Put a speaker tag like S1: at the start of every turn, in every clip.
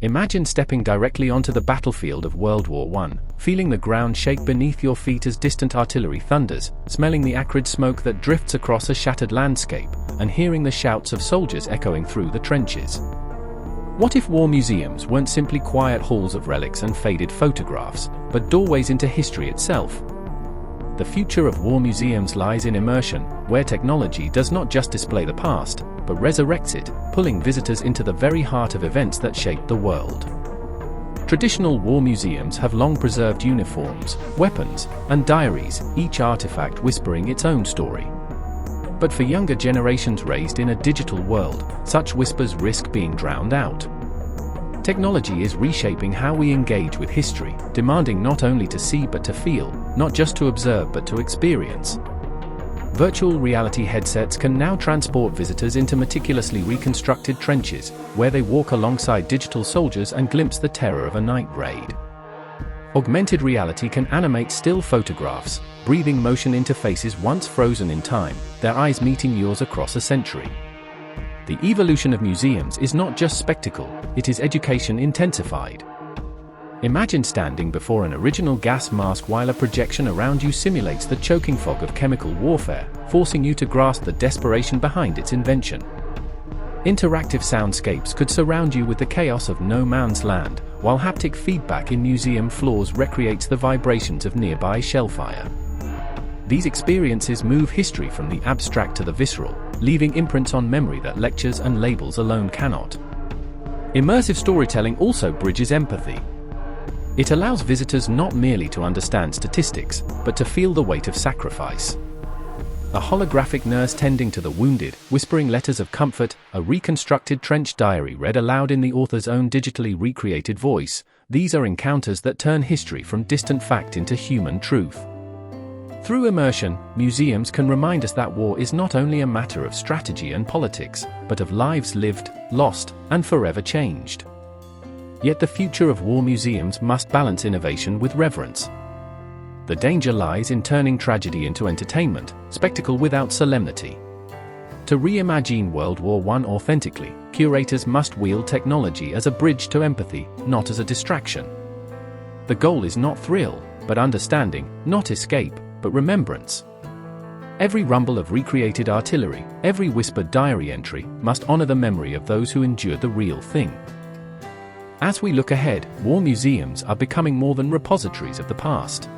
S1: Imagine stepping directly onto the battlefield of World War I, feeling the ground shake beneath your feet as distant artillery thunders, smelling the acrid smoke that drifts across a shattered landscape, and hearing the shouts of soldiers echoing through the trenches. What if war museums weren't simply quiet halls of relics and faded photographs, but doorways into history itself? The future of war museums lies in immersion, where technology does not just display the past, but resurrects it, pulling visitors into the very heart of events that shaped the world. Traditional war museums have long preserved uniforms, weapons, and diaries, each artifact whispering its own story. But for younger generations raised in a digital world, such whispers risk being drowned out. Technology is reshaping how we engage with history, demanding not only to see but to feel, not just to observe but to experience. Virtual reality headsets can now transport visitors into meticulously reconstructed trenches, where they walk alongside digital soldiers and glimpse the terror of a night raid. Augmented reality can animate still photographs, breathing motion into faces once frozen in time, their eyes meeting yours across a century. The evolution of museums is not just spectacle, it is education intensified. Imagine standing before an original gas mask while a projection around you simulates the choking fog of chemical warfare, forcing you to grasp the desperation behind its invention. Interactive soundscapes could surround you with the chaos of no man's land, while haptic feedback in museum floors recreates the vibrations of nearby shellfire. These experiences move history from the abstract to the visceral, leaving imprints on memory that lectures and labels alone cannot. Immersive storytelling also bridges empathy. It allows visitors not merely to understand statistics, but to feel the weight of sacrifice. A holographic nurse tending to the wounded, whispering letters of comfort, a reconstructed trench diary read aloud in the author's own digitally recreated voice, these are encounters that turn history from distant fact into human truth. Through immersion, museums can remind us that war is not only a matter of strategy and politics, but of lives lived, lost, and forever changed. Yet the future of war museums must balance innovation with reverence. The danger lies in turning tragedy into entertainment, spectacle without solemnity. To reimagine World War I authentically, curators must wield technology as a bridge to empathy, not as a distraction. The goal is not thrill, but understanding, not escape, but remembrance. Every rumble of recreated artillery, every whispered diary entry, must honor the memory of those who endured the real thing. As we look ahead, war museums are becoming more than repositories of the past.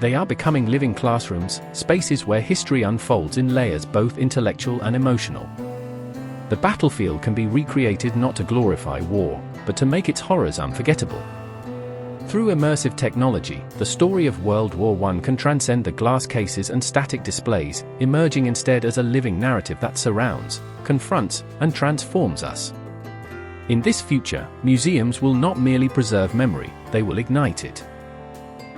S1: They are becoming living classrooms, spaces where history unfolds in layers both intellectual and emotional. The battlefield can be recreated not to glorify war, but to make its horrors unforgettable. Through immersive technology, the story of World War I can transcend the glass cases and static displays, emerging instead as a living narrative that surrounds, confronts, and transforms us. In this future, museums will not merely preserve memory, they will ignite it.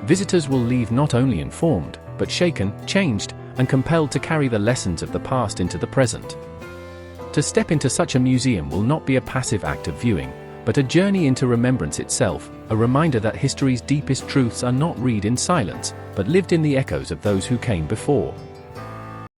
S1: Visitors will leave not only informed, but shaken, changed, and compelled to carry the lessons of the past into the present. To step into such a museum will not be a passive act of viewing, but a journey into remembrance itself, a reminder that history's deepest truths are not read in silence, but lived in the echoes of those who came before.